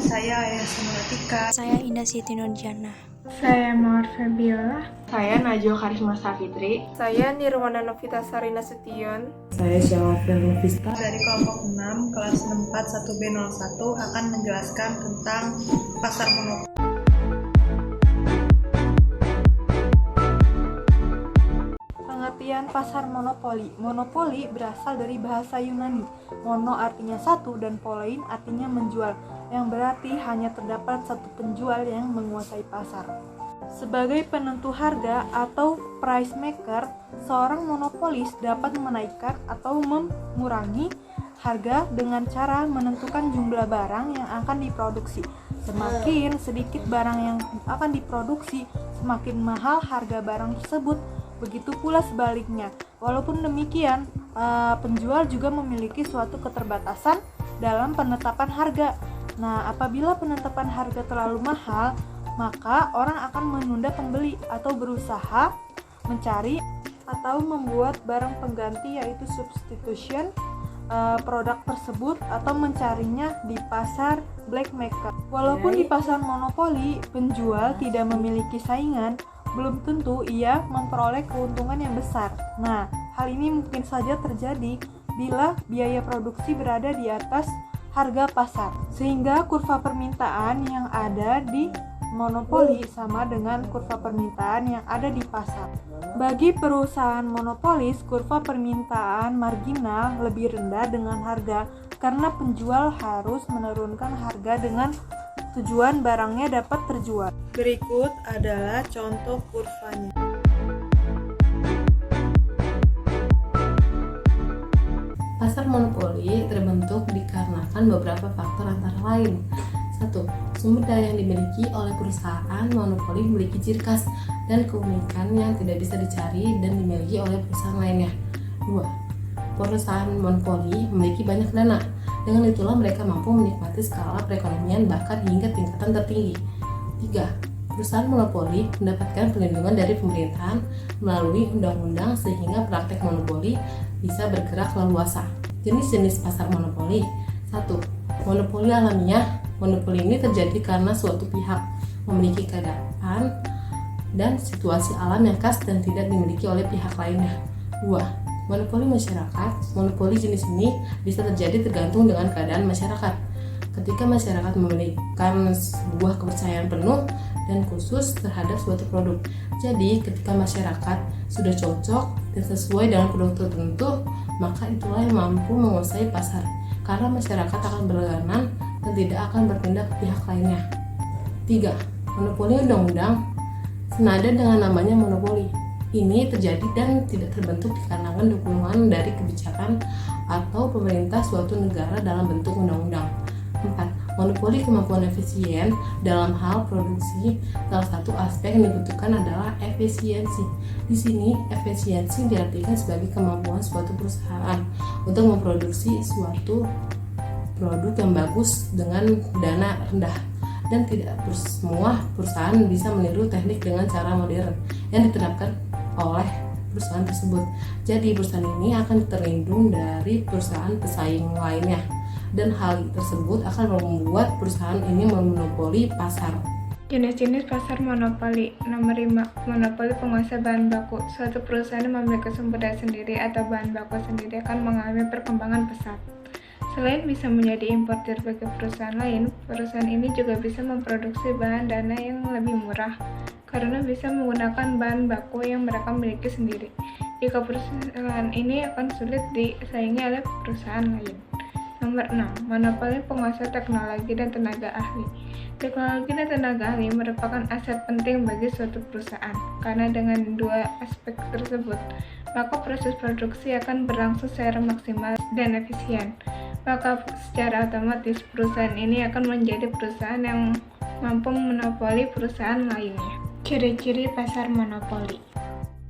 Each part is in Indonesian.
saya Ayah Samaratika. Saya Indah Siti Nurjana. Saya Mawar Fabiola. Saya Najwa Karisma Safitri. Saya Nirwana Novita Sarina Sution. Saya Syawafir Nufista. Dari kelompok 6 kelas 64 1B01 akan menjelaskan tentang pasar monopoli. Pengertian pasar monopoli. Monopoli berasal dari bahasa Yunani. Mono artinya satu dan polein artinya menjual, yang berarti hanya terdapat satu penjual yang menguasai pasar. Sebagai penentu harga atau price maker, seorang monopolis dapat menaikkan atau mengurangi harga dengan cara menentukan jumlah barang yang akan diproduksi. Semakin sedikit barang yang akan diproduksi, semakin mahal harga barang tersebut. Begitu pula sebaliknya. Walaupun demikian, penjual juga memiliki suatu keterbatasan dalam penetapan harga. Nah, apabila penetapan harga terlalu mahal, maka orang akan menunda pembeli atau berusaha mencari atau membuat barang pengganti, yaitu substitution produk tersebut, atau mencarinya di pasar black market. Walaupun di pasar monopoli penjual tidak memiliki saingan, belum tentu ia memperoleh keuntungan yang besar. Nah, hal ini mungkin saja terjadi bila biaya produksi berada di atas harga pasar, sehingga kurva permintaan yang ada di monopoli sama dengan kurva permintaan yang ada di pasar. Bagi perusahaan monopolis, kurva permintaan marginal lebih rendah dengan harga karena penjual harus menurunkan harga dengan tujuan barangnya dapat terjual. Berikut adalah contoh kurvanya. Pasar monopoli terbentuk dikarenakan beberapa faktor antara lain. 1. Sumber daya yang dimiliki oleh perusahaan monopoli memiliki ciri khas dan keunikan yang tidak bisa dicari dan dimiliki oleh perusahaan lainnya. 2. Perusahaan monopoli memiliki banyak dana. Dengan itulah mereka mampu menikmati skala perekonomian bahkan hingga tingkatan tertinggi. 3. Perusahaan monopoli mendapatkan perlindungan dari pemerintahan melalui undang-undang sehingga praktek monopoli bisa bergerak leluasa. Jenis-jenis pasar monopoli. 1. Monopoli alamiah. Monopoli ini terjadi karena suatu pihak memiliki keadaan dan situasi alam yang khas dan tidak dimiliki oleh pihak lainnya. 2. Monopoli masyarakat. Monopoli jenis ini bisa terjadi tergantung dengan keadaan masyarakat. Ketika masyarakat memiliki sebuah kepercayaan penuh dan khusus terhadap suatu produk. Jadi, ketika masyarakat sudah cocok dan sesuai dengan produk tertentu, maka itulah yang mampu menguasai pasar. Karena masyarakat akan berlangganan dan tidak akan berpindah ke pihak lainnya. 3. Monopoli undang-undang. Senada dengan namanya monopoli, ini terjadi dan tidak terbentuk dikarenakan dukungan dari kebijakan atau pemerintah suatu negara dalam bentuk undang-undang. 4. Monopoli kemampuan efisien dalam hal produksi. Salah satu aspek yang dibutuhkan adalah efisiensi. Di sini, efisiensi diartikan sebagai kemampuan suatu perusahaan untuk memproduksi suatu produk yang bagus dengan dana rendah, dan tidak semua perusahaan bisa meniru teknik dengan cara modern yang diterapkan oleh perusahaan tersebut. Jadi perusahaan ini akan terlindung dari perusahaan pesaing lainnya, dan hal tersebut akan membuat perusahaan ini memonopoli pasar. Jenis-jenis pasar monopoli. Nomor 5. Monopoli penguasa bahan baku. Suatu perusahaan yang memiliki sumber daya sendiri atau bahan baku sendiri akan mengalami perkembangan pesat. Selain bisa menjadi importir bagi perusahaan lain, perusahaan ini juga bisa memproduksi bahan dana yang lebih murah karena bisa menggunakan bahan baku yang mereka miliki sendiri. Jika perusahaan ini akan sulit disaingi oleh perusahaan lain. Nomor 6. Monopoli penguasa teknologi dan tenaga ahli. Teknologi dan tenaga ahli merupakan aset penting bagi suatu perusahaan, karena dengan dua aspek tersebut, maka proses produksi akan berlangsung secara maksimal dan efisien. Maka secara otomatis perusahaan ini akan menjadi perusahaan yang mampu memonopoli perusahaan lainnya. Ciri-ciri pasar monopoli.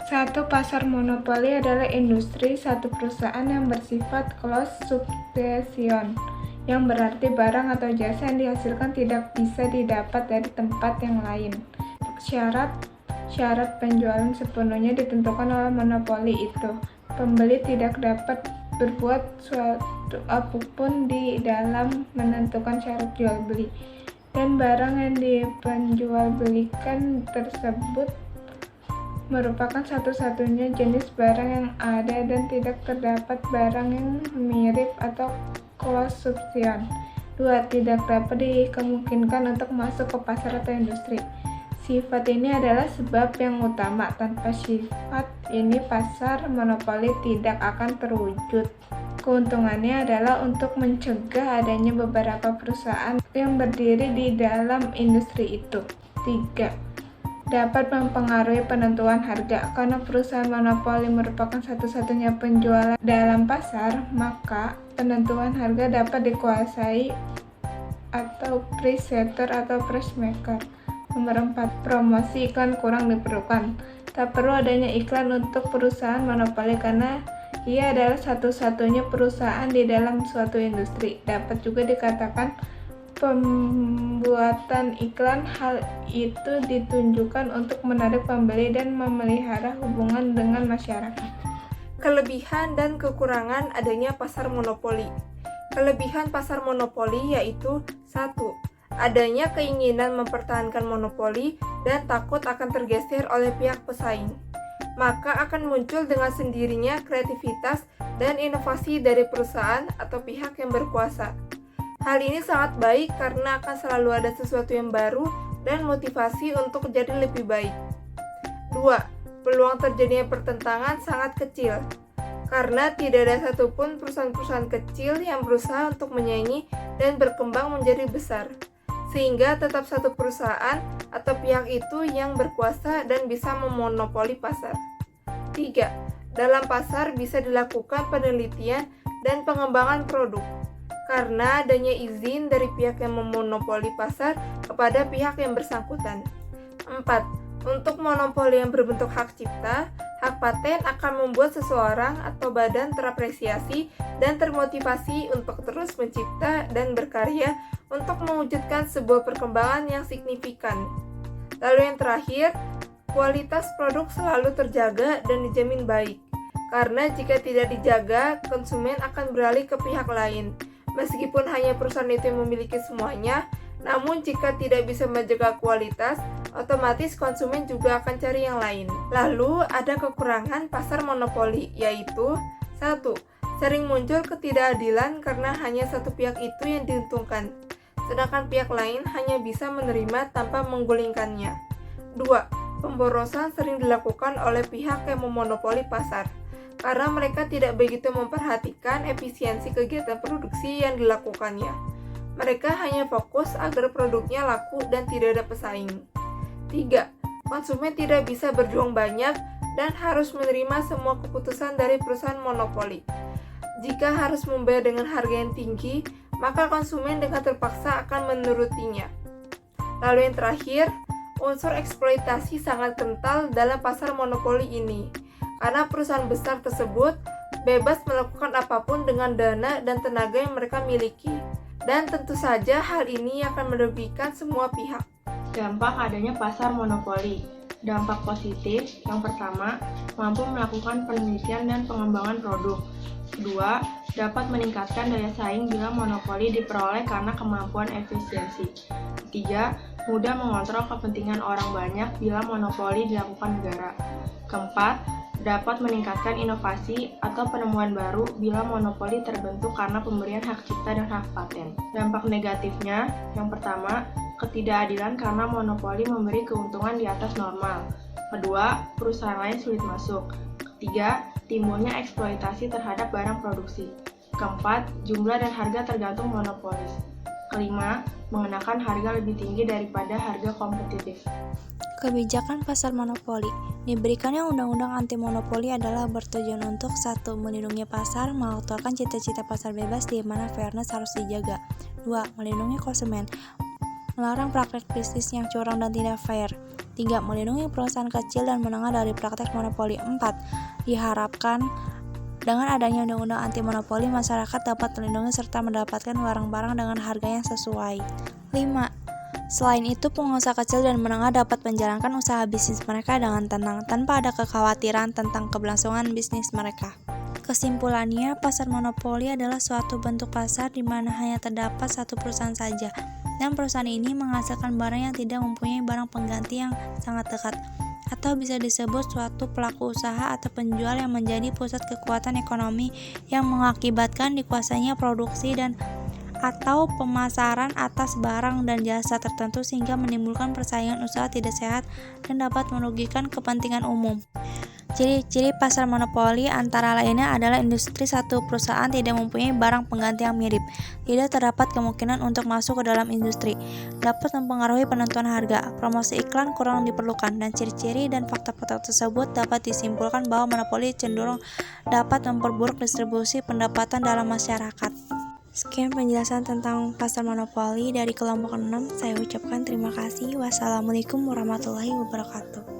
1. Pasar monopoli adalah industri satu perusahaan yang bersifat closed substitution, yang berarti barang atau jasa yang dihasilkan tidak bisa didapat dari tempat yang lain. Syarat penjualan sepenuhnya ditentukan oleh monopoli itu. Pembeli tidak dapat berbuat suatu apapun di dalam menentukan syarat jual beli, dan barang yang diperjualbelikan tersebut merupakan satu-satunya jenis barang yang ada dan tidak terdapat barang yang mirip atau close substitution. 2. Tidak dapat dikemungkinkan untuk masuk ke pasar atau industri. Sifat ini adalah sebab yang utama. Tanpa sifat ini pasar monopoli tidak akan terwujud. Keuntungannya adalah untuk mencegah adanya beberapa perusahaan yang berdiri di dalam industri itu. 3. Dapat mempengaruhi penentuan harga. Karena perusahaan monopoli merupakan satu-satunya penjualan dalam pasar, maka penentuan harga dapat dikuasai atau price setter atau price maker. Nomor 4. Promosi iklan kurang diperlukan. Tak perlu adanya iklan untuk perusahaan monopoli karena ia adalah satu-satunya perusahaan di dalam suatu industri. Dapat juga dikatakan pembuatan iklan hal itu ditunjukkan untuk menarik pembeli dan memelihara hubungan dengan masyarakat. Kelebihan dan kekurangan adanya pasar monopoli. Kelebihan pasar monopoli yaitu 1. Adanya keinginan mempertahankan monopoli dan takut akan tergeser oleh pihak pesaing. Maka akan muncul dengan sendirinya kreativitas dan inovasi dari perusahaan atau pihak yang berkuasa. Hal ini sangat baik karena akan selalu ada sesuatu yang baru dan motivasi untuk jadi lebih baik. 2. Peluang terjadinya pertentangan sangat kecil, karena tidak ada satupun perusahaan-perusahaan kecil yang berusaha untuk menyaingi dan berkembang menjadi besar, sehingga tetap satu perusahaan atau pihak itu yang berkuasa dan bisa memonopoli pasar. 3. Dalam pasar bisa dilakukan penelitian dan pengembangan produk, karena adanya izin dari pihak yang memonopoli pasar kepada pihak yang bersangkutan. 4. Untuk monopoli yang berbentuk hak cipta, hak paten akan membuat seseorang atau badan terapresiasi dan termotivasi untuk terus mencipta dan berkarya untuk mewujudkan sebuah perkembangan yang signifikan. Lalu yang terakhir, kualitas produk selalu terjaga dan dijamin baik, karena jika tidak dijaga, konsumen akan beralih ke pihak lain. Meskipun hanya perusahaan itu yang memiliki semuanya, namun jika tidak bisa menjaga kualitas, otomatis konsumen juga akan cari yang lain. Lalu ada kekurangan pasar monopoli, yaitu 1. Sering muncul ketidakadilan karena hanya satu pihak itu yang diuntungkan, sedangkan pihak lain hanya bisa menerima tanpa menggulingkannya. 2. Pemborosan sering dilakukan oleh pihak yang memonopoli pasar, karena mereka tidak begitu memperhatikan efisiensi kegiatan produksi yang dilakukannya. Mereka hanya fokus agar produknya laku dan tidak ada pesaing. 3. Konsumen tidak bisa berjuang banyak dan harus menerima semua keputusan dari perusahaan monopoli. Jika harus membayar dengan harga yang tinggi, maka konsumen dengan terpaksa akan menurutinya. Lalu yang terakhir, unsur eksploitasi sangat kental dalam pasar monopoli ini, karena perusahaan besar tersebut bebas melakukan apapun dengan dana dan tenaga yang mereka miliki. Dan tentu saja hal ini akan merugikan semua pihak. Dampak adanya pasar monopoli. Dampak positif, yang pertama, mampu melakukan penelitian dan pengembangan produk. Kedua, dapat meningkatkan daya saing bila monopoli diperoleh karena kemampuan efisiensi. Ketiga, mudah mengontrol kepentingan orang banyak bila monopoli dilakukan negara. Keempat, dapat meningkatkan inovasi atau penemuan baru bila monopoli terbentuk karena pemberian hak cipta dan hak paten. Dampak negatifnya, yang pertama, ketidakadilan karena monopoli memberi keuntungan di atas normal. Kedua, perusahaan lain sulit masuk. Ketiga, timbulnya eksploitasi terhadap barang produksi. Keempat, jumlah dan harga tergantung monopolis. Kelima, mengenakan harga lebih tinggi daripada harga kompetitif. Kebijakan pasar monopoli. Diberikannya undang-undang anti monopoli adalah bertujuan untuk 1. Melindungi pasar, mengaktualkan cita-cita pasar bebas di mana fairness harus dijaga. 2. Melindungi konsumen, melarang praktek bisnis yang curang dan tidak fair. 3. Melindungi perusahaan kecil dan menengah dari praktek monopoli. 4. Diharapkan dengan adanya undang-undang anti monopoli, masyarakat dapat terlindungi serta mendapatkan barang-barang dengan harga yang sesuai. 5. Selain itu, pengusaha kecil dan menengah dapat menjalankan usaha bisnis mereka dengan tenang, tanpa ada kekhawatiran tentang keberlangsungan bisnis mereka. Kesimpulannya, pasar monopoli adalah suatu bentuk pasar di mana hanya terdapat satu perusahaan saja, dan perusahaan ini menghasilkan barang yang tidak mempunyai barang pengganti yang sangat dekat, atau bisa disebut suatu pelaku usaha atau penjual yang menjadi pusat kekuatan ekonomi yang mengakibatkan dikuasainya produksi dan atau pemasaran atas barang dan jasa tertentu sehingga menimbulkan persaingan usaha tidak sehat dan dapat merugikan kepentingan umum. Ciri-ciri pasar monopoli antara lainnya adalah industri satu perusahaan tidak mempunyai barang pengganti yang mirip, tidak terdapat kemungkinan untuk masuk ke dalam industri, dapat mempengaruhi penentuan harga, promosi iklan kurang diperlukan, dan ciri-ciri dan fakta-fakta tersebut dapat disimpulkan bahwa monopoli cenderung dapat memperburuk distribusi pendapatan dalam masyarakat. Sekian penjelasan tentang pasar monopoli dari kelompok 6. Saya ucapkan terima kasih. Wassalamualaikum warahmatullahi wabarakatuh.